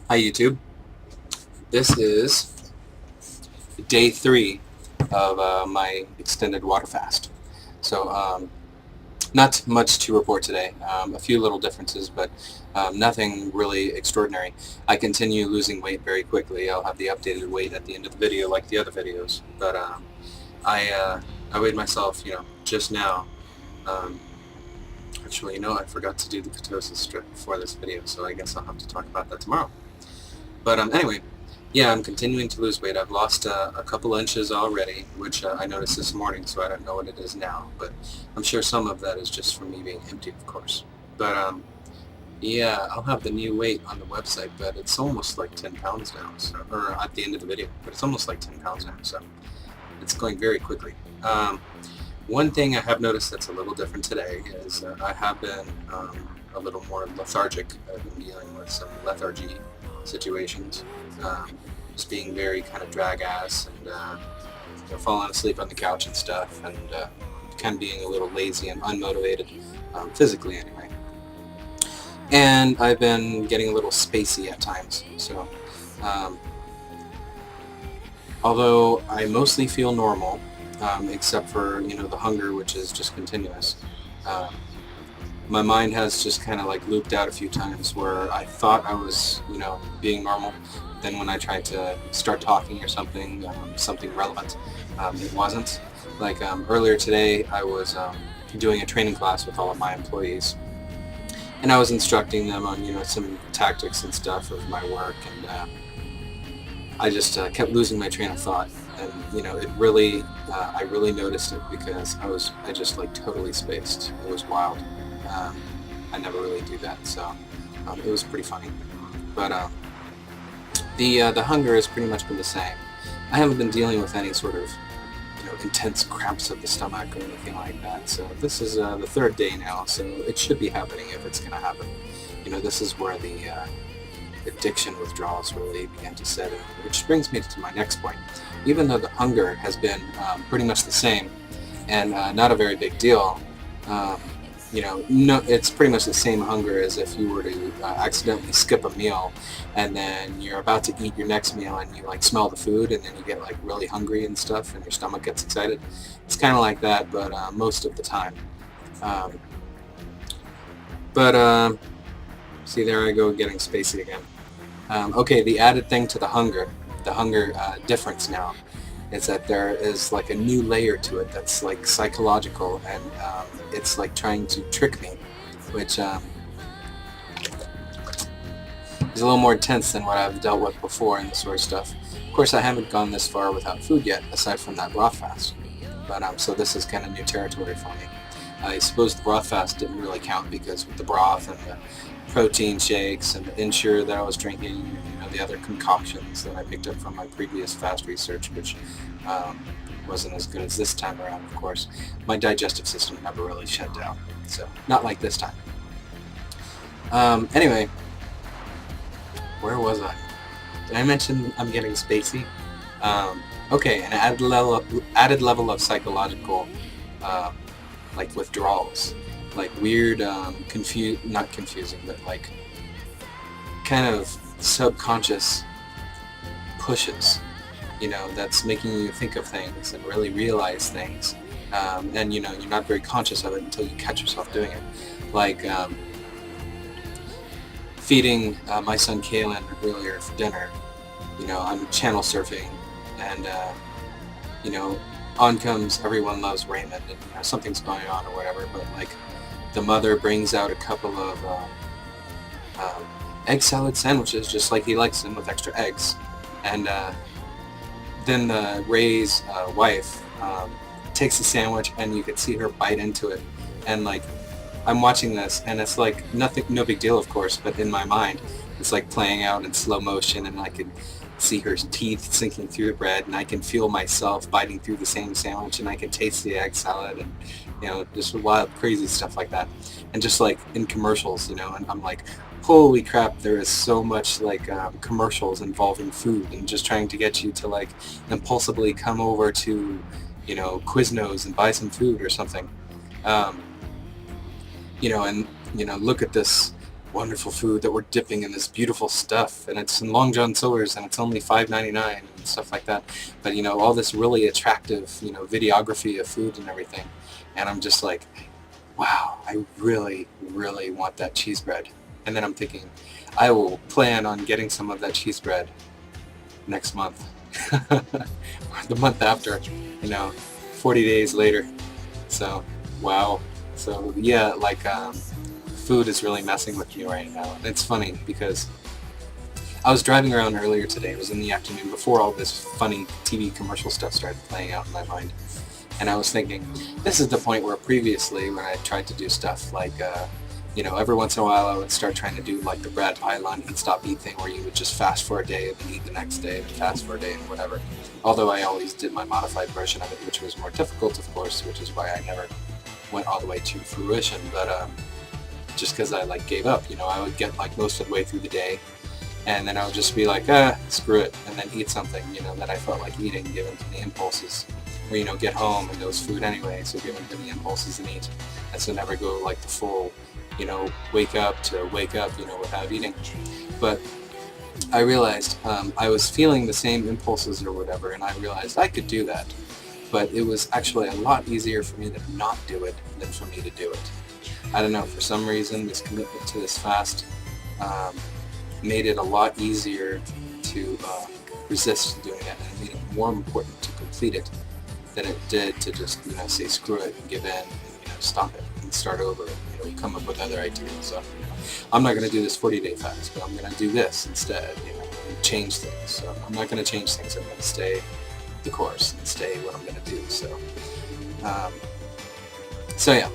Hi YouTube. This is day 3 of my extended water fast. So not much to report today. A few little differences, but nothing really extraordinary. I continue losing weight very quickly. I'll have the updated weight at the end of the video like the other videos. But I weighed myself, just now. Um, Actually, I forgot to do the ketosis strip before this video, so I guess I'll have to talk about that tomorrow. But anyway, yeah, I'm continuing to lose weight. I've lost a couple inches already, which I noticed this morning, so I don't know what it is now. But I'm sure some of that is just from me being empty, of course. But yeah, I'll have the new weight on the website, but it's almost like 10 pounds now, or at the end of the video. But it's almost like 10 pounds now, so it's going very quickly. One thing I have noticed that's a little different today is I have been a little more lethargic. I've been dealing with some lethargy situations, just being very kind of drag-ass and falling asleep on the couch and stuff, and kind of being a little lazy and unmotivated, physically anyway. And I've been getting a little spacey at times, so although I mostly feel normal, except for the hunger, which is just continuous. My mind has just kind of like looped out a few times where I thought I was being normal. Then when I tried to start talking or something relevant, it wasn't. Like earlier today, I was doing a training class with all of my employees, and I was instructing them on some tactics and stuff of my work, and I just kept losing my train of thought. And it really, I really noticed it because I just like totally spaced. It was wild. I never really do that, so it was pretty funny. But the hunger has pretty much been the same. I haven't been dealing with any sort of intense cramps of the stomach or anything like that. So this is the third day now, so it should be happening if it's going to happen. This is where the addiction withdrawals really began to set in, which brings me to my next point. Even though the hunger has been pretty much the same and not a very big deal, no, it's pretty much the same hunger as if you were to accidentally skip a meal, and then you're about to eat your next meal and you like smell the food, and then you get like really hungry and stuff and your stomach gets excited. It's kind of like that, but most of the time. See, there I go getting spacey again. Okay, the added thing to the hunger difference now is that there is like a new layer to it that's like psychological, and it's like trying to trick me, which is a little more intense than what I've dealt with before and this sort of stuff. Of course, I haven't gone this far without food yet, aside from that broth fast, but so this is kind of new territory for me. I suppose the broth fast didn't really count because with the broth and the protein shakes and the Ensure that I was drinking, the other concoctions that I picked up from my previous fast research, which wasn't as good as this time around, of course, my digestive system never really shut down, so not like this time. Anyway, where was I? Did I mention I'm getting spacey? Okay, an added level of psychological like withdrawals, like weird, not confusing, but like kind of subconscious pushes, that's making you think of things and really realize things, and you're not very conscious of it until you catch yourself doing it. Like feeding my son Kalen earlier for dinner, I'm channel surfing, and on comes Everyone Loves Raymond, and something's going on or whatever, but like the mother brings out a couple of egg salad sandwiches just like he likes them, with extra eggs, and then Ray's wife takes the sandwich, and you could see her bite into it, and like I'm watching this and it's like no big deal, of course, but in my mind it's like playing out in slow motion, and I can see her teeth sinking through the bread, and I can feel myself biting through the same sandwich, and I can taste the egg salad, and just wild crazy stuff like that. And just like in commercials, and I'm like, holy crap, there is so much like commercials involving food and just trying to get you to like impulsively come over to Quiznos and buy some food or something, and look at this wonderful food that we're dipping in this beautiful stuff, and it's in Long John Silver's, and it's only $5.99 and stuff like that. But all this really attractive, videography of food and everything, and I'm just like, wow, I really, really want that cheese bread. And then I'm thinking, I will plan on getting some of that cheese bread next month, or the month after, 40 days later. So, wow. So yeah, like food is really messing with me right now. And it's funny because I was driving around earlier today. It was in the afternoon before all this funny TV commercial stuff started playing out in my mind. And I was thinking, this is the point where previously when I tried to do stuff like, every once in a while I would start trying to do like the Brad Pylon Eat Stop Eat thing where you would just fast for a day and then eat the next day and then fast for a day and whatever. Although I always did my modified version of it, which was more difficult, of course, which is why I never went all the way to fruition. But just because I gave up, I would get most of the way through the day, and then I would just be like, screw it, and then eat something, that I felt like eating, given to the impulses. Or, get home and there was food anyway, so given to the impulses and eat. And so never go the full, wake up without eating. But I realized I was feeling the same impulses or whatever, and I realized I could do that. But it was actually a lot easier for me to not do it than for me to do it. I don't know, for some reason this commitment to this fast made it a lot easier to resist doing it, and it made it more important to complete it than it did to just say screw it and give in and stop it and start over and come up with other ideas. So I'm not going to do this 40-day fast, but I'm going to do this instead, and change things. So I'm not going to change things. I'm going to stay the course and stay what I'm going to do. So yeah,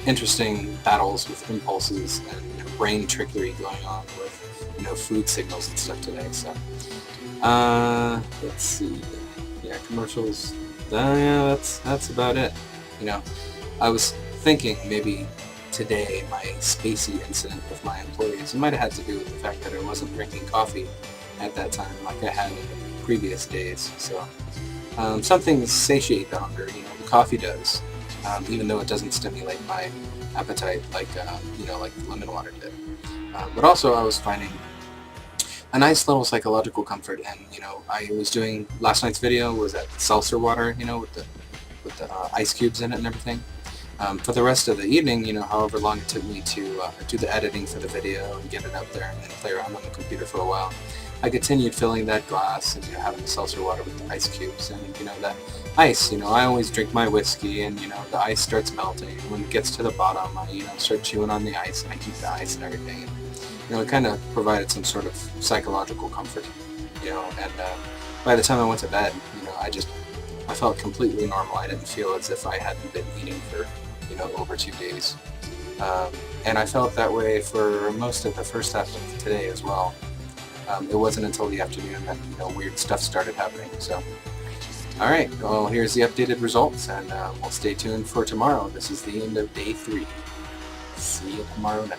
interesting battles with impulses and brain trickery going on with food signals and stuff today. So let's see, yeah, commercials. Yeah, that's about it. I was thinking maybe today my spacey incident with my employees, it might have had to do with the fact that I wasn't drinking coffee at that time like I had in the previous days. So something to satiate the hunger, the coffee does, even though it doesn't stimulate my appetite like lemon water did. But also I was finding a nice little psychological comfort, and I was doing last night's video was that seltzer water, with the ice cubes in it and everything. For the rest of the evening, however long it took me to do the editing for the video and get it up there and then play around on the computer for a while, I continued filling that glass and having the seltzer water with the ice cubes and that ice. I always drink my whiskey, and the ice starts melting. When it gets to the bottom, I start chewing on the ice and I keep the ice and everything. It kind of provided some sort of psychological comfort, and by the time I went to bed, I felt completely normal. I didn't feel as if I hadn't been eating for, over 2 days. And I felt that way for most of the first half of today as well. It wasn't until the afternoon that, weird stuff started happening. So, alright, well, here's the updated results, and we'll stay tuned for tomorrow. This is the end of day 3. See you tomorrow night.